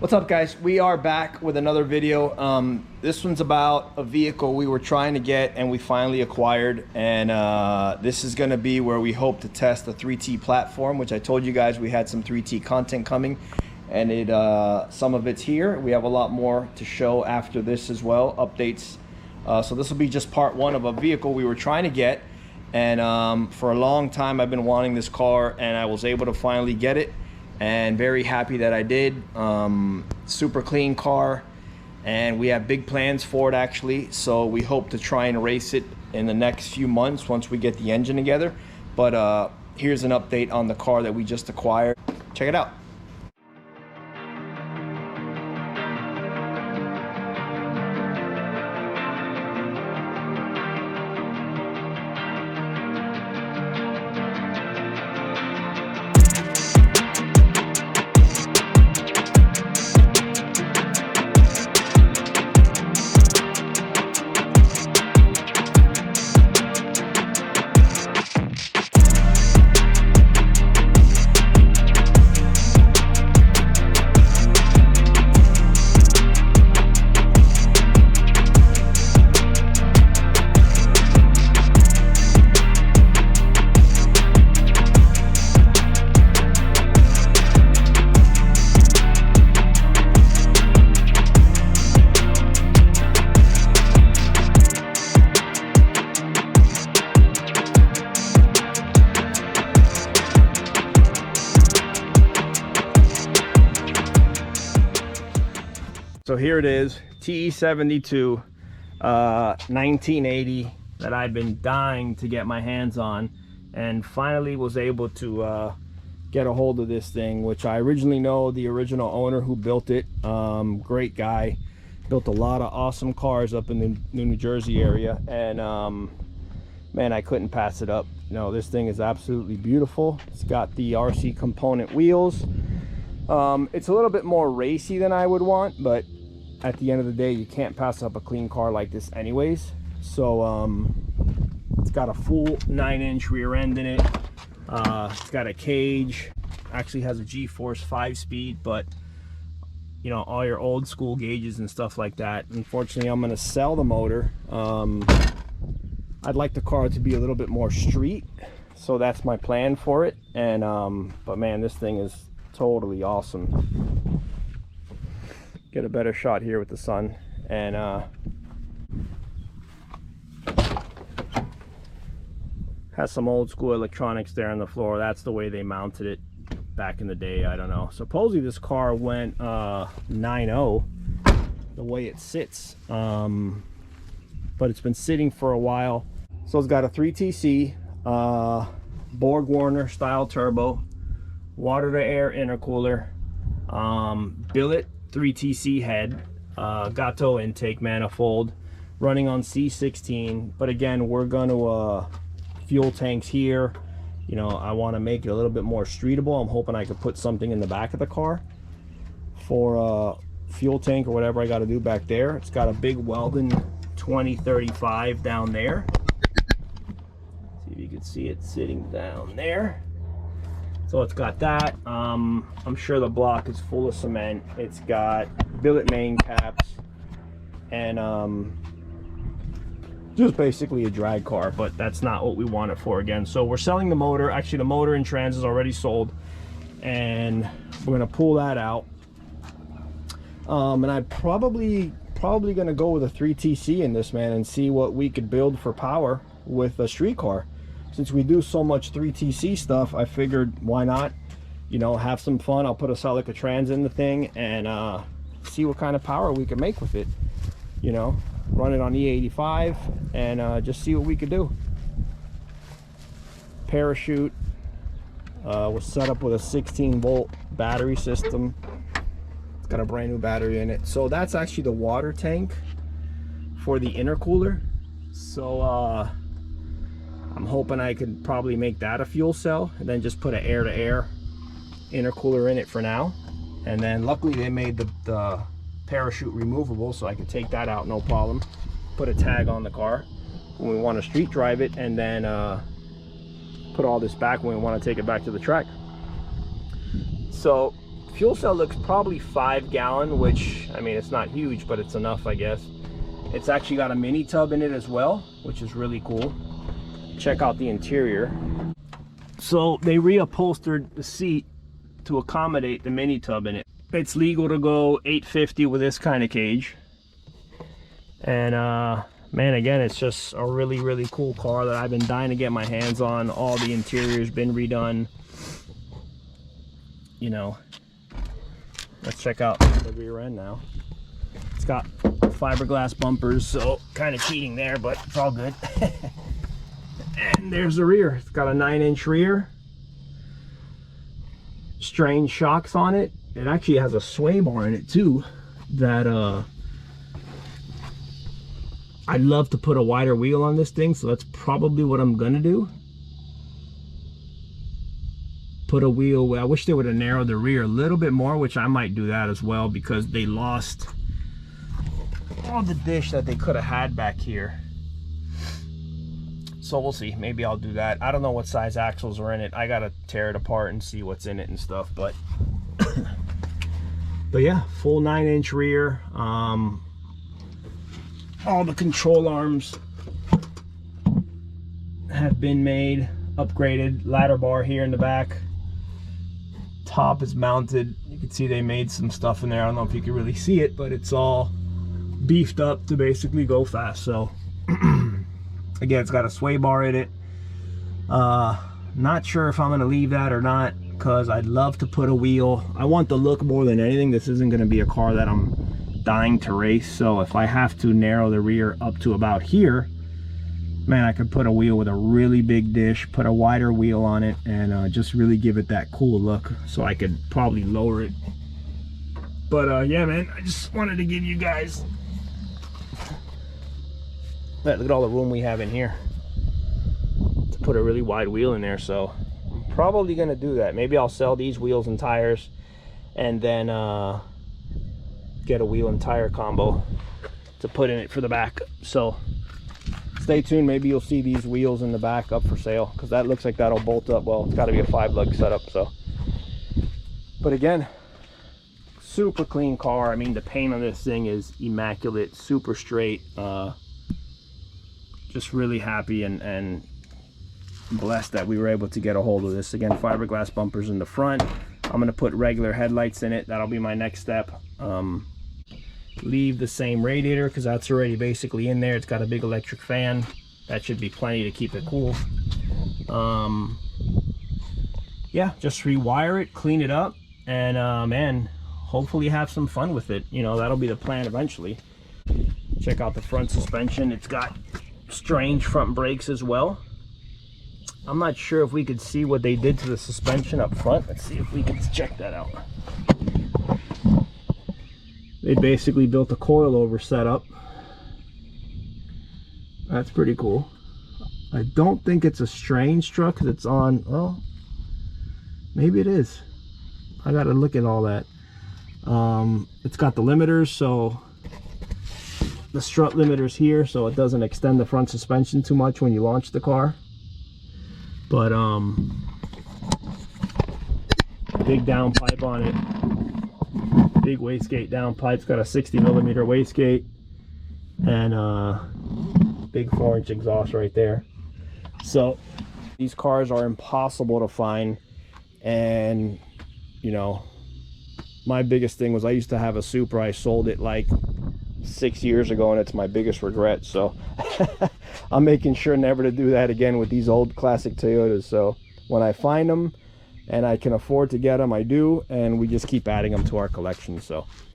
What's up, guys? We are back with another video. This one's about a vehicle we were trying to get and we finally acquired, and this is going to be where we hope to test the 3T platform, which I told you guys we had some 3T content coming, and some of it's here. We have a lot more to show after this as well, updates. So this will be just part one of a vehicle we were trying to get, and for a long time I've been wanting this car, and I was able to finally get it. And very happy that I did. Super clean car, and we have big plans for it actually, so we hope to try and race it in the next few months once we get the engine together. But here's an update on the car that we just acquired. Check it out. So here it is, TE72 1980 that I've been dying to get my hands on, and finally was able to get a hold of this thing, which I originally know the original owner who built it. Great guy, built a lot of awesome cars up in the New Jersey area, and man, I couldn't pass it up. You know, this thing is absolutely beautiful. It's got the RC component wheels. It's a little bit more racy than I would want, but at the end of the day, you can't pass up a clean car like this anyways. So it's got a full 9-inch rear end in it. It's got a cage, actually has a G-Force 5-speed, but you know, all your old school gauges and stuff like that. Unfortunately, I'm going to sell the motor. I'd like the car to be a little bit more street, so that's my plan for it. And but man, this thing is totally awesome. Get a better shot here with the sun, and has some old school electronics there on the floor. That's the way they mounted it back in the day. I don't know. Supposedly this car went 9.0 the way it sits, but it's been sitting for a while. So it's got a 3TC Borg Warner style turbo, water to air intercooler, billet 3TC head, Gato intake manifold, running on C16. But again, we're going to fuel tanks here. You know, I want to make it a little bit more streetable. I'm hoping I could put something in the back of the car for fuel tank or whatever I got to do back there. It's got a big Weldon 2035 down there. See if you can see it sitting down there. So it's got that. I'm sure the block is full of cement. It's got billet main caps, and just basically a drag car, but that's not what we want it for again. So we're selling the motor. Actually, the motor in trans is already sold, and we're gonna pull that out. And I'm probably gonna go with a 3TC in this, man, and see what we could build for power with a street car. Since we do so much 3TC stuff, I figured why not, you know, have some fun. I'll put a Celica trans in the thing and see what kind of power we can make with it. You know, run it on E85 and just see what we could do. Parachute was set up with a 16-volt battery system. It's got a brand new battery in it. So that's actually the water tank for the intercooler. So I'm hoping I could probably make that a fuel cell and then just put an air-to-air intercooler in it for now. And then luckily they made the parachute removable, so I could take that out no problem, put a tag on the car when we want to street drive it, and then put all this back when we want to take it back to the track. So fuel cell looks probably 5 gallon, which, I mean, it's not huge, but it's enough, I guess. It's actually got a mini tub in it as well, which is really cool. Check out the interior. So they reupholstered the seat to accommodate the mini tub in it. It's legal to go 850 with this kind of cage. And man, again, it's just a really, really cool car that I've been dying to get my hands on. All the interior's been redone. You know, let's check out the rear end now. It's got fiberglass bumpers, so kind of cheating there, but it's all good. And there's the rear. It's got a 9-inch rear. Strange shocks on it. It actually has a sway bar in it too that I'd love to put a wider wheel on this thing, so that's probably what I'm gonna do. Put a wheel. I wish they would have narrowed the rear a little bit more, which I might do that as well, because they lost all the dish that they could have had back here. So we'll see. Maybe I'll do that. I don't know what size axles are in it. I gotta tear it apart and see what's in it and stuff, but but yeah, full 9-inch rear. All the control arms have been made, upgraded. Ladder bar here in the back. Top is mounted. You can see they made some stuff in there. I don't know if you can really see it, but it's all beefed up to basically go fast. So again, it's got a sway bar in it. Not sure if I'm gonna leave that or not, because I'd love to put a wheel. I want the look more than anything. This isn't gonna be a car that I'm dying to race, so if I have to narrow the rear up to about here, man, I could put a wheel with a really big dish, put a wider wheel on it, and just really give it that cool look. So I could probably lower it. But yeah, man, I just wanted to give you guys look at all the room we have in here to put a really wide wheel in there. So I'm probably gonna do that. Maybe I'll sell these wheels and tires and then get a wheel and tire combo to put in it for the back. So stay tuned. Maybe you'll see these wheels in the back up for sale, because that looks like that'll bolt up. Well, it's got to be a 5-lug setup. So, but again, super clean car. I mean, the paint on this thing is immaculate, super straight. Just really happy and blessed that we were able to get a hold of this. Again, fiberglass bumpers in the front. I'm going to put regular headlights in it. That'll be my next step. Leave the same radiator, because that's already basically in there. It's got a big electric fan. That should be plenty to keep it cool. Yeah, just rewire it, clean it up, and man, hopefully have some fun with it. You know, that'll be the plan eventually. Check out the front suspension. It's got strange front brakes as well. I'm not sure if we could see what they did to the suspension up front. Let's see if we can check that out. They basically built a coilover setup. That's pretty cool. I don't think it's a strange truck, because it's on, well, maybe it is. I gotta look at all that. It's got the limiters, so the strut limiters here, so it doesn't extend the front suspension too much when you launch the car. But big downpipe on it. Big wastegate downpipe's got a 60mm wastegate, and big 4-inch exhaust right there. So these cars are impossible to find. And you know, my biggest thing was I used to have a Supra. I sold it like 6 years ago, and it's my biggest regret. So I'm making sure never to do that again with these old classic Toyotas. So when I find them and I can afford to get them, I do, and we just keep adding them to our collection. So